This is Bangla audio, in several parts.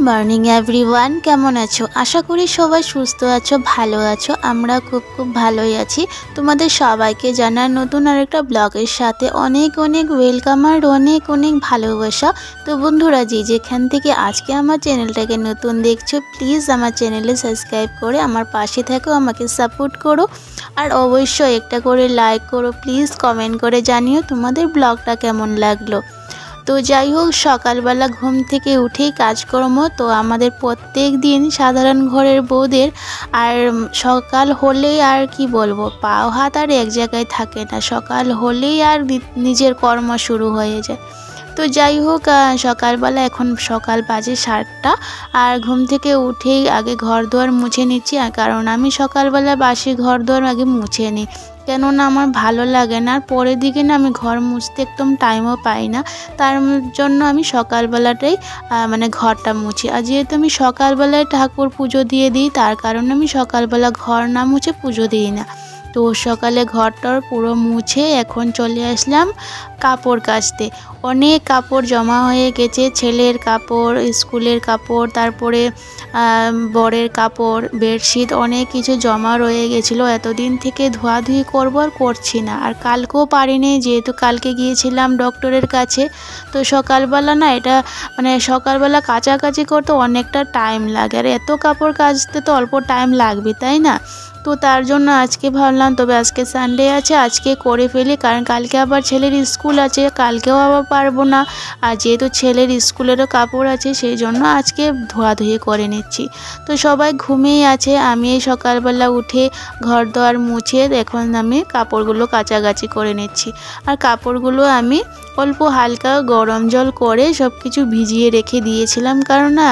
মর্নিং এভরিওয়ান, কেমন আছো? আশা করি সবাই সুস্থ আছো, ভালো আছো। আমরা খুব ভালোই আছি। তোমাদের সবাইকে জানার নতুন আরেকটা ব্লগের সাথে অনেক ওয়েলকাম আর অনেক ভালোবাসা। তো বন্ধুরা, যেখান থেকে আজকে আমার চ্যানেলটাকে নতুন দেখছো, প্লিজ আমার চ্যানেলে সাবস্ক্রাইব করে আমার পাশে থাকো, আমাকে সাপোর্ট করো। আর অবশ্যই একটা করে লাইক করো, প্লিজ কমেন্ট করে জানিও তোমাদের ব্লগটা কেমন লাগলো। তো যাই হোক, সকালবেলা ঘুম থেকে উঠেই কাজকর্ম তো আমাদের প্রত্যেক দিন সাধারণ ঘরের বউদের। আর সকাল হলেই আর কি বলবো, পাও হাত আর এক জায়গায় থাকে না। সকাল হলেই আর নিজের কর্ম শুরু হয়ে যায়। তো যাই হোক, সকালবেলা এখন সকাল বাজে 7টা। আর ঘুম থেকে উঠেই আগে ঘর দুয়ার মুছে নিচ্ছি, কারণ আমি সকালবেলা বাসি ঘর দুয়ার আগে মুছে নিই, কেননা আমার ভালো লাগে না। আর পরের দিকে না আমি ঘর মুছতে একদম টাইমও পাই না, তার জন্য আমি সকালবেলাটাই ঘরটা মুছি। আর যেহেতু আমি সকালবেলায় ঠাকুর পুজো দিয়ে দিই, তার কারণে আমি সকালবেলা ঘর না মুছে পুজো দিই না। তো সকালে ঘরটার পুরো মুছে এখন চলে আসলাম কাপড় কাচতে। অনেক কাপড় জমা হয়ে গেছে, ছেলের কাপড়, স্কুলের কাপড়, তারপরে বরের কাপড়, বেডশিট, অনেক কিছু জমা রয়ে গেছিলো। এতদিন থেকে ধোয়াধুয়ি করবো আর করছি না। আর কালকেও পারিনি, যেহেতু কালকে গিয়েছিলাম ডক্টরের কাছে। তো সকালবেলা না এটা সকালবেলা কাচাকাচি করতে অনেকটা টাইম লাগে, আর এত কাপড় কাচতে তো অল্প টাইম লাগবে, তাই না? তো তার জন্য আজকে ভাবলাম, তবে আজকে সানডে আছে, আজকে করে ফেলি, কারণ কালকে আবার ছেলের স্কুল আছে, কালকেও আবার পারবো না। আর যেহেতু ছেলের স্কুলেরও কাপড় আছে, সেই জন্য আজকে ধোয়াধুয়ি করে নিচ্ছি। তো সবাই ঘুমিয়ে আছে, আমি এই সকালবেলা উঠে ঘর দোয়ার মুছে এখন আমি কাপড়গুলো কাচাকাচি করে নিচ্ছি। আর কাপড়গুলো আমি অল্প হালকা গরম জল করে সব কিছু ভিজিয়ে রেখে দিয়েছিলাম, কারণ না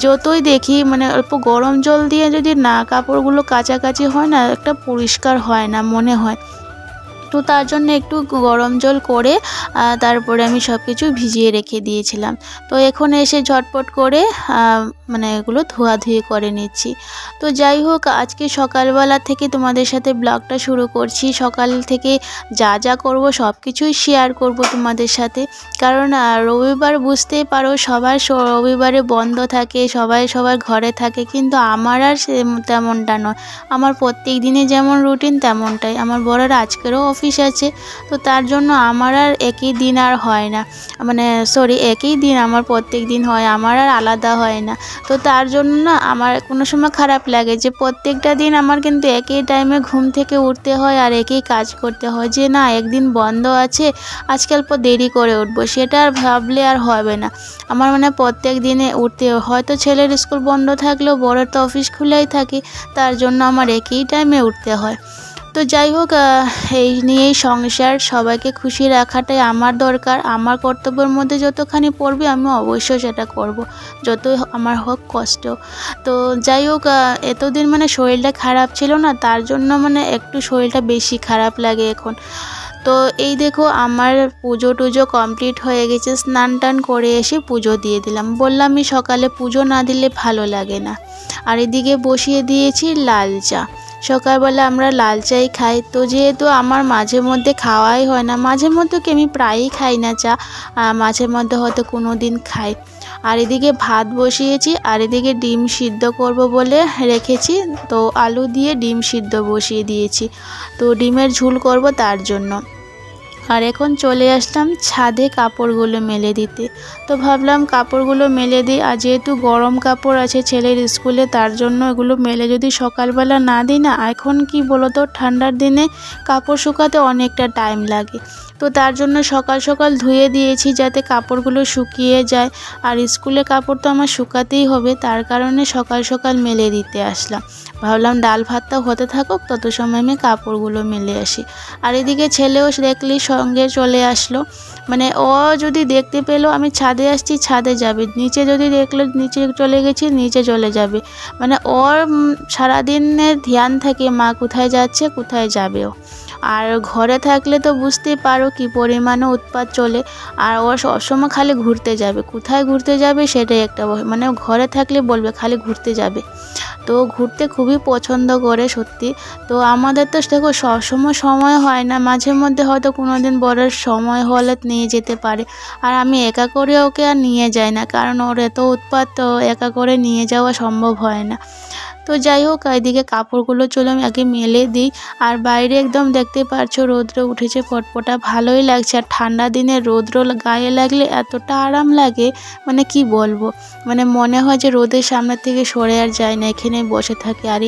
যতই দেখি অল্প গরম জল দিয়ে যদি না কাপড়গুলো কাচাকাচি হয় না, একটা পরিষ্কার হয় না মনে হয়। তো তার জন্য একটু গরম জল করে তারপরে আমি সব কিছু ভিজিয়ে রেখে দিয়েছিলাম। তো এখন এসে ঝটপট করে এগুলো ধোয়াধুয়ি করে নিচ্ছি। তো যাই হোক, আজকে সকালবেলা থেকে তোমাদের সাথে ব্লগটা শুরু করছি। সকাল থেকে যা করব সব কিছুই শেয়ার করব তোমাদের সাথে, কারণ রবিবার বুঝতেই পারো সবার রবিবারে বন্ধ থাকে, সবাই সবার ঘরে থাকে, কিন্তু আমার আর তেমনটা নয়। আমার প্রত্যেক দিনে যেমন রুটিন তেমনটাই। আমার বড়ের আজকেরও অফিস আছে, তো তার জন্য আমার আর একই দিন আর হয় না, একই দিন আমার প্রত্যেক দিন হয়, আমার আর আলাদা হয় না। তো তার জন্য না আমার কোনো সময় খারাপ লাগে যে প্রত্যেকটা দিন আমার কিন্তু একই টাইমে ঘুম থেকে উঠতে হয় আর একই কাজ করতে হয়, যে না একদিন বন্ধ আছে, আজকে অল্প দেরি করে উঠবো, সেটা আর ভাবলে আর হবে না। আমার প্রত্যেক দিনে উঠতে, হয়তো ছেলের স্কুল বন্ধ থাকলেও বড়ের তো অফিস খুলেই থাকে, তার জন্য আমার একই টাইমে উঠতে হয়। তো যাই হোক, এই নিয়েই সংসার, সবাইকে খুশি রাখাটাই আমার দরকার। আমার কর্তব্যের মধ্যে যতখানি পড়বে আমি অবশ্যই সেটা করব, যতই আমার হোক কষ্ট। তো যাই হোক, এতদিন শরীরটা খারাপ ছিল না, তার জন্য একটু শরীরটা বেশি খারাপ লাগে এখন। তো এই দেখো, আমার পুজো টুজো কমপ্লিট হয়ে গেছে, স্নান টান করে এসে পুজো দিয়ে দিলাম। বললাম আমি সকালে পুজো না দিলে ভালো লাগে না। আর এদিকে বসিয়ে দিয়েছি লাল চা। সকালবেলা আমরা লাল চাই খাই, তো যেহেতু আমার মাঝে মধ্যে খাওয়াই হয় না, মাঝে মধ্যে কি আমি প্রায়ই খাই না চা, মাঝে মধ্যে হয়তো কোনো দিন খাই। আর এদিকে ভাত বসিয়েছি, আর এদিকে ডিম সিদ্ধ করব বলে রেখেছি, তো আলু দিয়ে ডিম সিদ্ধ বসিয়ে দিয়েছি, তো ডিমের ঝোল করব তার জন্য। আর এখন চলে আসলাম ছাদে কাপড়গুলো মেলে দিতে। তো ভাবলাম কাপড়গুলো মেলে দিই, আর যেহেতু গরম কাপড় আছে ছেলের স্কুলে, তার জন্য এগুলো মেলে যদি সকালবেলা না দিই না, এখন কি বলো তো, ঠান্ডার দিনে কাপড় শুকাতে অনেকটা টাইম লাগে। তো তার জন্য সকাল সকাল ধুয়ে দিয়েছি, যাতে কাপড়গুলো শুকিয়ে যায়। আর স্কুলের কাপড় তো আমার শুকাতেই হবে, তার কারণে সকাল সকাল মেলে দিতে আসলাম। ভাবলাম ডাল ভাতটাও হতে থাকুক, তত সময় আমি কাপড়গুলো মেলে আসি। আর এদিকে ছেলেও দেখলি সঙ্গে চলে আসলো, ও যদি দেখতে পেলো আমি ছাদে আসছি ছাদে যাবে, নিচে যদি দেখলো নিচে চলে গেছি নিচে চলে যাবে। ওর সারাদিনের ধ্যান থাকে মা কোথায় যাচ্ছে কোথায় যাবেও। আর ঘরে থাকলে তো বুঝতেই পারো কি পরিমাণে উৎপাত চলে, আর ও সবসময় খালি ঘুরতে যাবে, কোথায় ঘুরতে যাবে সেটাই একটা ঘরে থাকলে বলবে খালি ঘুরতে যাবে। তো ঘুরতে খুবই পছন্দ করে সত্যি। তো আমাদের তো দেখো সবসময় সময় হয় না, মাঝে মধ্যে হয়তো কোনো দিন বরের সময় হলে নিয়ে যেতে পারে। আর আমি একা করে ওকে আর নিয়ে যাই না, কারণ ওর এত উৎপাত, তো একা করে নিয়ে যাওয়া সম্ভব হয় না। তো যাই হোক, এদিকে কাপড়গুলো চলো আমি আগে মেলে দিই। আর বাইরে একদম দেখতে পাচ্ছ রৌদ্র উঠেছে পটপটা, ভালোই লাগছে। আর ঠান্ডা দিনে রৌদ্র গায়ে লাগলে এতটা আরাম লাগে, মানে কি বলবো, মানে মনে হয় যে রোদের সামনে থেকে সরে আর যায় না, এখানে বসে থাকে। আর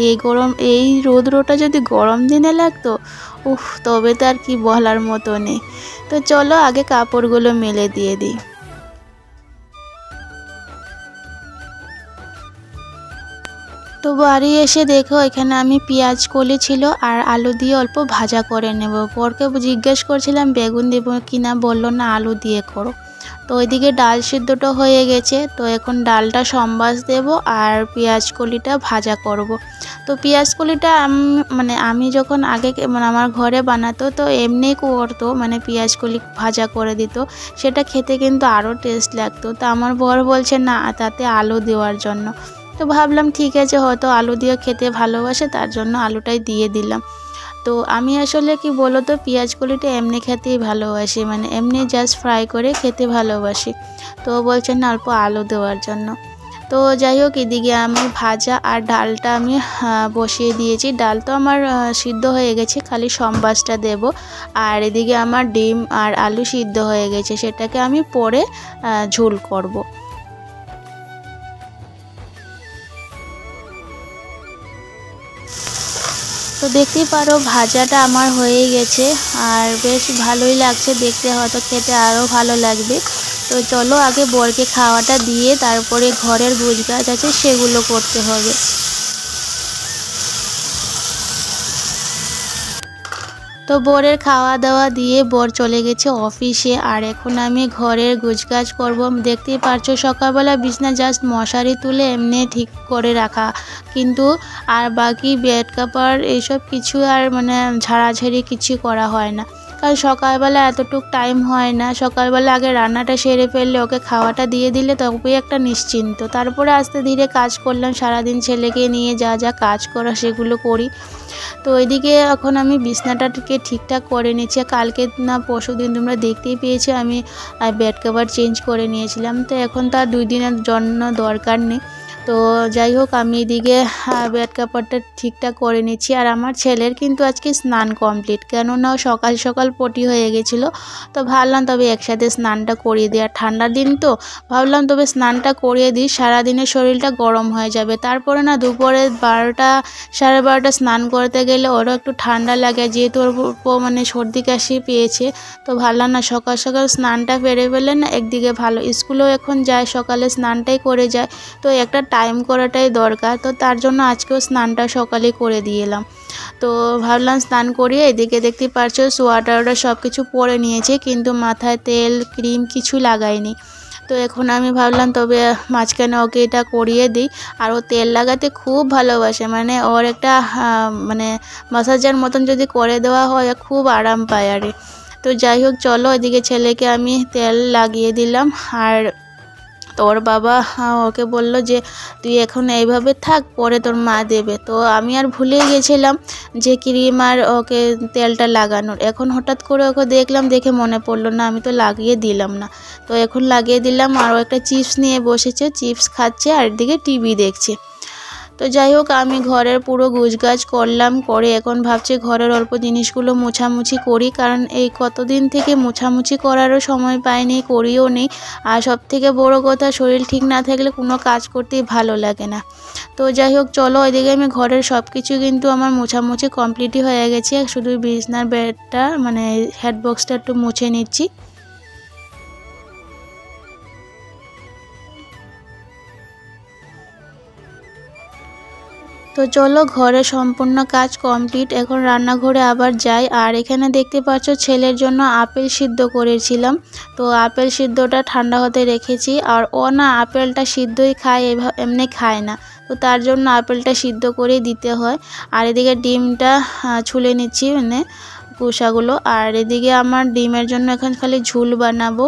এই রৌদ্রটা যদি গরম দিনে লাগতো, উফ, তবে তো আর কি বলার মতো নেই। তো চলো আগে কাপড়গুলো মেলে দিয়ে দিই। তো বাড়ি এসে দেখো এখানে আমি পেঁয়াজ কলি ছিল আর আলু দিয়ে অল্প ভাজা করে নেব। বরকে জিজ্ঞেস করছিলাম বেগুন দেবো কিনা, বললো না আলু দিয়ে করো। তো ওইদিকে ডাল সিদ্ধটা হয়ে গেছে, তো এখন ডালটা সম্বাস দেব আর পেঁয়াজ কলিটা ভাজা করব। তো পেঁয়াজ কলিটা আমি যখন আগে মানে আমার ঘরে বানাতো, তো এমনি করতো, মানে পেঁয়াজ কলি ভাজা করে দিত, সেটা খেতে কিন্তু আরও টেস্ট লাগতো। তো আমার বর বলছে না, তাতে আলু দেওয়ার জন্য। তো ভাবলাম ঠিক আছে, হয়তো আলু দিয়ে খেতে ভালোবাসে, তার জন্য আলুটাই দিয়ে দিলাম। তো আমি আসলে কি বলো তো, পেঁয়াজ কলিটা এমনি খেতেই ভালোবাসি, মানে এমনি জাস্ট ফ্রাই করে খেতে ভালোবাসি। তো বলছেন না অল্প আলু দেওয়ার জন্য। তো যাই হোক, এদিকে আমি ভাজা আর ডালটা আমি বসিয়ে দিয়েছি। ডাল তো আমার সিদ্ধ হয়ে গেছে, খালি সম্বাসটা দেব। আর এদিকে আমার ডিম আর আলু সিদ্ধ হয়ে গেছে, সেটাকে আমি পরে ঝোল করব। তো দেখতেই পারো ভাজাটা আমার হয়ে গেছে, আর বেশ ভালোই লাগছে দেখতে, হয়তো খেতে আরও ভালো লাগবে। তো চলো আগে বরকে খাওয়াটা দিয়ে তারপরে ঘরের গোছগাছ আছে সেগুলো করতে হবে। তো বরের খাওয়া দাওয়া দিয়ে বর চলে গেছে অফিসে, আর এখন আমি ঘরের গোছগাছ করব। দেখতেই পারছো সকালবেলা বিছনা জাস্ট মশারি তুলে এমনি ঠিক করে রাখা, কিন্তু আর বাকি বেড কাভার এইসব কিছু আর মানে ঝাড়াঝাড়ি কিছু করা হয় না, কারণ সকালবেলা এতটুক টাইম হয় না। সকালবেলা আগে রান্নাটা সেরে ফেললে, ওকে খাওয়াটা দিয়ে দিলে তবেই একটা নিশ্চিন্ত, তারপরে আস্তে ধীরে কাজ করলাম। সারাদিন ছেলেকে নিয়ে যা যা কাজ করা সেগুলো করি। তো ওইদিকে এখন আমি বিছনাটাকে ঠিকঠাক করে নিচ্ছি। কালকে না পরশুদিন তোমরা দেখতেই পেয়েছো আমি বেড কভার চেঞ্জ করে নিয়েছিলাম, তো এখন তার 2 দিনের জন্য দরকার নেই। তো যাই হোক, আমি এদিকে বেড কাভারটা ঠিকঠাক করে নিচ্ছি। আর আমার ছেলের কিন্তু আজকে স্নান কমপ্লিট, কেননা সকাল সকাল পটি হয়ে গেছিলো। তো ভাবলাম তবে একসাথে স্নানটা করিয়ে দিই, আর ঠান্ডার দিন তো ভাবলাম তবে স্নানটা করিয়ে দিই, সারাদিনের শরীরটা গরম হয়ে যাবে। তারপরে না দুপুরে 12টা 12:30 স্নান করতে গেলে ওরও একটু ঠান্ডা লাগে, যেহেতু ওর মানে সর্দি কাশি পেয়েছে। তো ভাবলাম না সকাল সকাল স্নানটা ফেলে ফেলে না একদিকে ভালো, স্কুলেও এখন যায় সকালে স্নানটাই করে যায়, তো একটা টাইম করাটাই দরকার। তো তার জন্য আজকেও স্নানটা সকালে করে দিয়ে এলাম। তো ভাবলাম স্নান করিয়ে এদিকে দেখতে পাচ্ছ সোয়াটার সব কিছু পরে নিয়েছে, কিন্তু মাথায় তেল ক্রিম কিছু লাগাইনি। তো এখন আমি ভাবলাম তবে মাঝখানে ওকে এটা করিয়ে দিই। আর ও তেল লাগাতে খুব ভালোবাসে, মানে ওর একটা মানে ম্যাসাজের মতন যদি করে দেওয়া হয় খুব আরাম পায় আরে। তো যাই হোক চলো, এদিকে ছেলেকে আমি তেল লাগিয়ে দিলাম। আর তোর বাবা ওকে বলল যে তুই এখন এইভাবে থাক, পরে তোর মা দেবে। তো আমি আর ভুলে গেছিলাম যে ক্রিম আর ওকে তেলটা লাগানোর। এখন হঠাৎ করে ওকে দেখলাম, দেখে মনে পড়লো না আমি তো লাগিয়ে দিলাম না। তো এখন লাগিয়ে দিলাম। আর ও একটা চিপস নিয়ে বসেছে, চিপস খাচ্ছে আর এদিকে টিভি দেখছে। তো যাই হোক, আমি ঘরের পুরো গোছগাছ করলাম, করে এখন ভাবছি ঘরের অল্প জিনিসগুলো মোছামুছি করি, কারণ এই কতদিন থেকে মোছামুছি করারও সময় পাইনি, করিও নেই। আর সব থেকে বড় কথা, শরীর ঠিক না থাকলে কোনো কাজ করতেই ভালো লাগে না। তো যাই হোক চলো, ওইদিকে আমি ঘরের সব কিছু কিন্তু আমার মোছামুছি কমপ্লিটই হয়ে গেছে, শুধু বিছনার বেডটা মানে হেডবক্সটা একটু মুছে নিচ্ছি। তো চলো, ঘরে সম্পূর্ণ কাজ কমপ্লিট, এখন রান্নাঘরে আবার যাই। আর এখানে দেখতে পাচ্ছ ছেলের জন্য আপেল সিদ্ধ করেছিলাম। তো আপেল সিদ্ধটা ঠান্ডা হতে রেখেছি, আর ও না আপেলটা সিদ্ধই খায়, এমনি খায় না। তো তার জন্য আপেলটা সিদ্ধ করেই দিতে হয়। আর এদিকে ডিমটা ছুলে নিচ্ছি, মানে কুসাগুলো। আর এদিকে আমার ডিমের জন্য এখন খালি ঝোল বানাবো।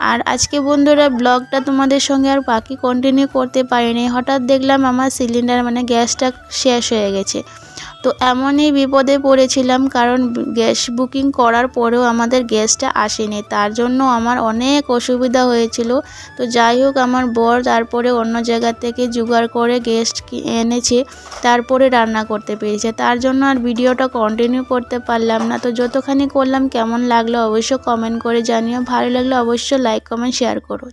আর আজকে বন্ধুরা ব্লগটা তোমাদের সঙ্গে আর বাকি কন্টিনিউ করতে পারিনি, হঠাৎ দেখলাম আমার সিলিন্ডার মানে গ্যাসটা শেষ হয়ে গেছে। তো এমনই বিপদে পড়েছিলাম, কারণ গ্যাস বুকিং করার পরেও আমাদের গ্যাসটা আসেনি, তার জন্য আমার অনেক অসুবিধা হয়েছিল। তো যাই হোক, আমার বর তারপরে অন্য জায়গা থেকে জোগাড় করে গ্যাস এনেছে, তারপরে রান্না করতে পেরেছে। তার জন্য আর ভিডিওটা কন্টিনিউ করতে পারলাম না। তো যতখানি করলাম কেমন লাগলো অবশ্যই কমেন্ট করে জানিও, ভালো লাগলে অবশ্যই লাইক কমেন্ট শেয়ার করো।